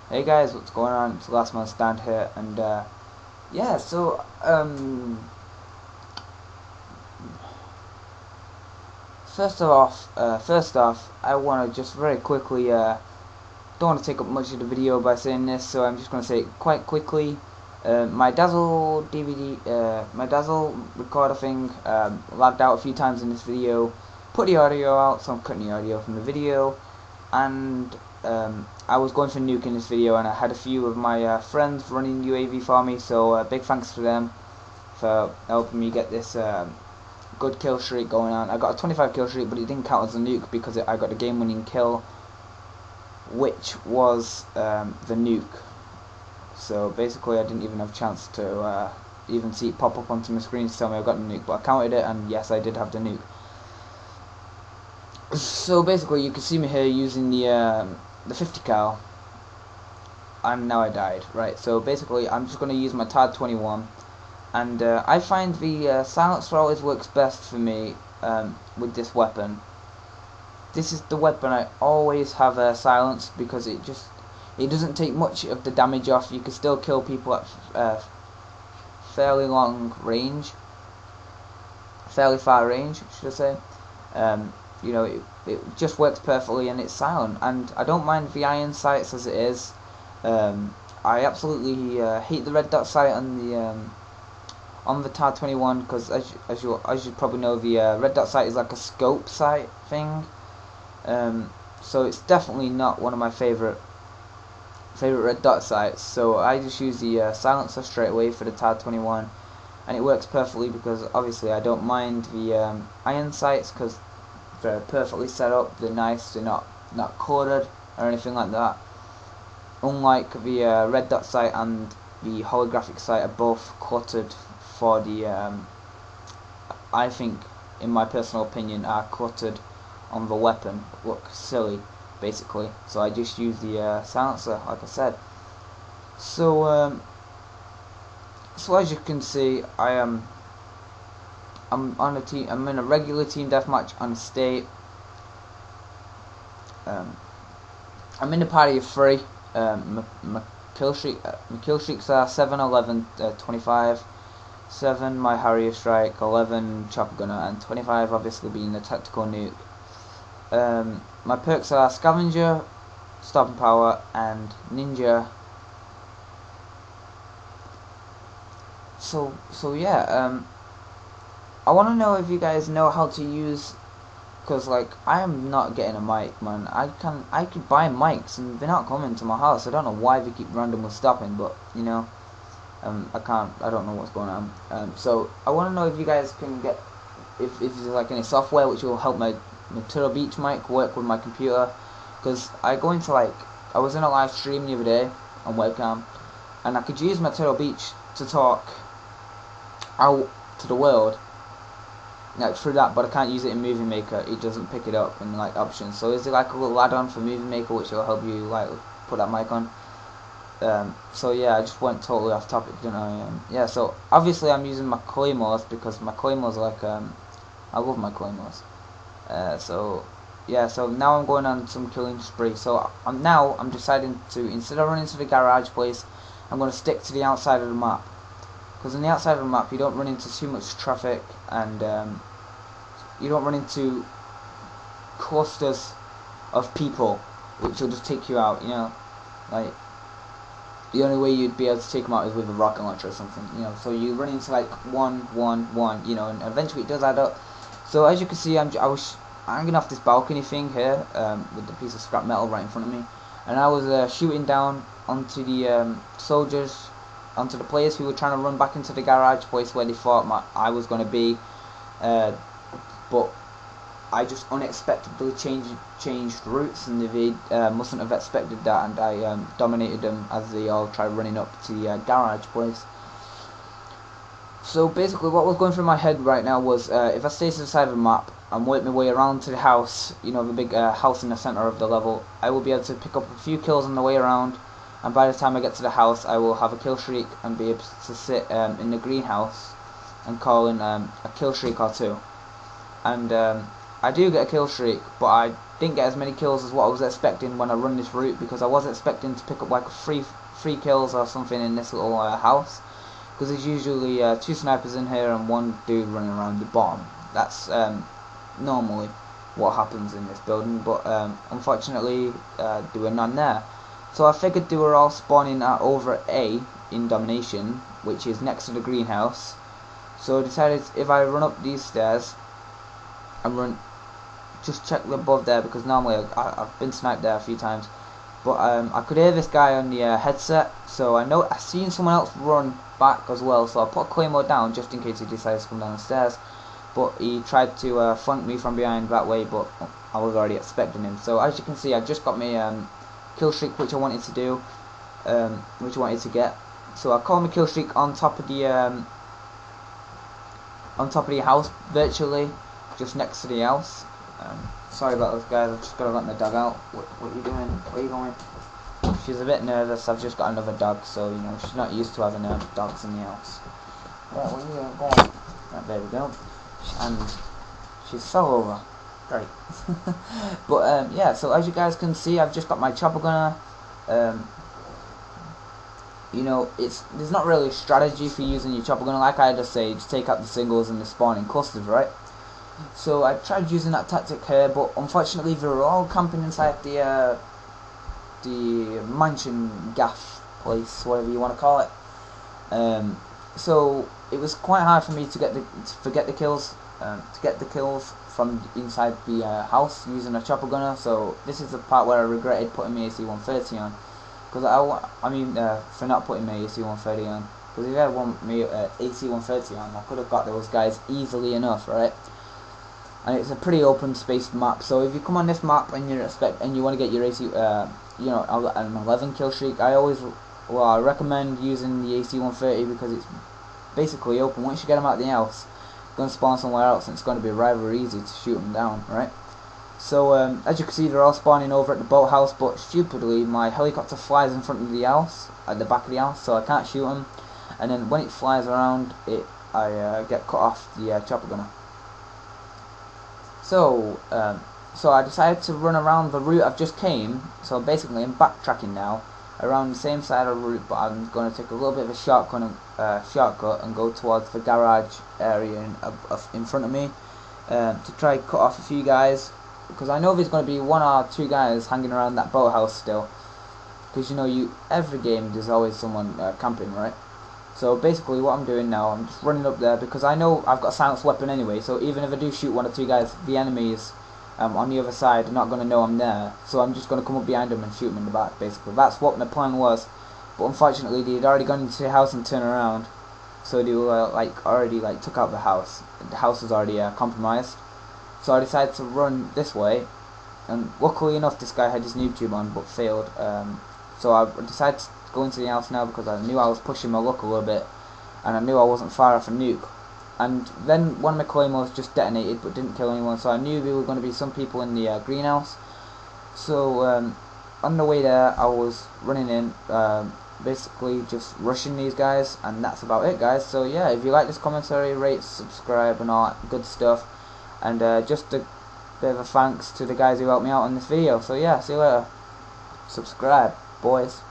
Hey guys, what's going on? It's LastManStandxx here, and yeah, so first off, I want to just very quickly don't want to take up much of the video by saying this, so I'm just going to say it quite quickly. My Dazzle DVD, my Dazzle recorder thing lagged out a few times in this video. Put the audio out, so I'm cutting the audio from the video, and I was going for Nuke in this video, and I had a few of my friends running UAV for me, so big thanks to them for helping me get this good kill streak going on. I got a 25 kill streak, but it didn't count as a nuke because I got a game-winning kill, which was the nuke. So basically I didn't even have a chance to even see it pop up onto my screen to tell me I got the nuke, but I counted it, and yes, I did have the nuke. So basically you can see me here using the 50 cal, and now I died, right? So basically I'm just going to use my TAD 21, and I find the silencer always works best for me with this weapon. This is the weapon I always have silenced because it doesn't take much of the damage off. You can still kill people at fairly long range, fairly far range, should I say. You know, it just works perfectly, and it's silent, and I don't mind the iron sights as it is. I absolutely hate the red dot sight on the TAR 21 because as you probably know, the red dot sight is like a scope sight thing. So it's definitely not one of my favorite red dot sights. So I just use the silencer straight away for the TAR 21, and it works perfectly because obviously I don't mind the iron sights because they're perfectly set up. They're nice. They're not corded or anything like that. Unlike the red dot sight and the holographic sight are both cluttered for the I think, in my personal opinion, are cluttered on the weapon, look silly basically. So I just use the silencer, like I said. So so as you can see, I'm on a team. I'm in a regular team deathmatch on estate. I'm in a party of 3. My kill streaks are 7, 11, 25. 7 my Harrier strike, 11 chopper gunner, and 25 obviously being the tactical nuke. My perks are scavenger, stopping power, and ninja. So yeah, I want to know if you guys know how to use, because like I am not getting a mic, man. I could buy mics and they're not coming to my house. I don't know why they keep randomly stopping, but you know, I don't know what's going on. So I want to know if you guys can get, if there's like any software which will help my Turtle Beach mic work with my computer, because I was in a live stream the other day on webcam, and I could use my Turtle Beach to talk out to the world, like through that, but I can't use it in Movie Maker. It doesn't pick it up in like options. So is there like a little add-on for Movie Maker which will help you like put that mic on? So yeah, I just went totally off topic, didn't I? Yeah, so obviously I'm using my claymores because my claymores are like I love my claymores. So yeah, so now I'm going on some killing spree. So I'm deciding to, instead of running to the garage place, I'm going to stick to the outside of the map, because on the outside of the map you don't run into too much traffic, and you don't run into clusters of people which will just take you out. You know, like the only way you'd be able to take them out is with a rocket launcher or something. You know, so you run into like one. You know, and eventually it does add up. So as you can see, I was hanging off this balcony thing here with the piece of scrap metal right in front of me, and I was shooting down onto the soldiers, onto the players who were trying to run back into the garage place where they thought I was going to be, but I just unexpectedly changed routes, and they mustn't have expected that, and I dominated them as they all tried running up to the garage place. So basically what was going through my head right now was, if I stay to the side of the map and work my way around to the house, you know, the big house in the center of the level, I will be able to pick up a few kills on the way around, and by the time I get to the house I will have a kill streak and be able to sit in the greenhouse and call in a kill streak or 2. And I do get a kill streak, but I didn't get as many kills as what I was expecting when I run this route, because I was expecting to pick up like three kills or something in this little house, because there's usually 2 snipers in here and 1 dude running around the bottom. That's normally what happens in this building, but unfortunately there were none there. So I figured they were all spawning at over A in domination, which is next to the greenhouse. So I decided if I run up these stairs and just check above there, because normally I've been sniped there a few times, but I could hear this guy on the headset, so I seen someone else run back as well, so I put a claymore down just in case he decides to come down the stairs. But he tried to flank me from behind that way, but I was already expecting him. So as you can see, I just got my kill streak, which I wanted to do, which I wanted to get. So I called my kill streak on top of the house, virtually just next to the house. Sorry about those guys. I've just got to let my dog out. What are you doing? Where are you going? She's a bit nervous. I've just got another dog, so you know she's not used to having dogs in the house. Right, where are you going? Right, there we go. And she's fell over. Great. But yeah, so as you guys can see, I've just got my chopper gunner. You know, there's not really a strategy for using your chopper gunner. Like I just say, just take out the singles and the spawning clusters, right? So I tried using that tactic here, but unfortunately they were all camping inside the mansion gaff place, whatever you want to call it. So it was quite hard for me to get the kills from inside the house using a chopper gunner. So this is the part where I regretted putting my AC-130 on, because for not putting my AC-130 on, because if I had my AC-130 on, I could have got those guys easily enough, right? And it's a pretty open spaced map, so if you come on this map and you want to get your AC, an 11 kill streak, I recommend using the AC-130, because it's basically open. Once you get them out of the house, you're going to spawn somewhere else, and it's going to be rather easy to shoot them down, right? So as you can see, they're all spawning over at the boathouse, but stupidly my helicopter flies in front of the house, at the back of the house, so I can't shoot them. And then when it flies around, I get cut off the chopper gunner. So I decided to run around the route I've just came. So basically I'm backtracking now around the same side of the route, but I'm going to take a little bit of a shortcut and go towards the garage area in front of me, to try cut off a few guys, because I know there's going to be 1 or 2 guys hanging around that boathouse still, because you know every game there's always someone camping, right? So basically what I'm doing now, I'm just running up there, because I know I've got a silenced weapon anyway, so even if I do shoot 1 or 2 guys, the enemies on the other side are not going to know I'm there, so I'm just going to come up behind them and shoot them in the back, basically. That's what my plan was, but unfortunately they had already gone into the house and turned around, so they were already took out the house. The house was already compromised, so I decided to run this way, and luckily enough this guy had his noob tube on but failed, so I decided to go into the house now, because I knew I was pushing my luck a little bit, and I knew I wasn't far off a nuke. And then one of my claymores just detonated but didn't kill anyone, so I knew there were going to be some people in the greenhouse. So on the way there I was running in, basically just rushing these guys, and that's about it, guys. So yeah, if you like this commentary, rate, subscribe and all that good stuff, and just a bit of a thanks to the guys who helped me out on this video. So yeah, see you later. Subscribe, boys.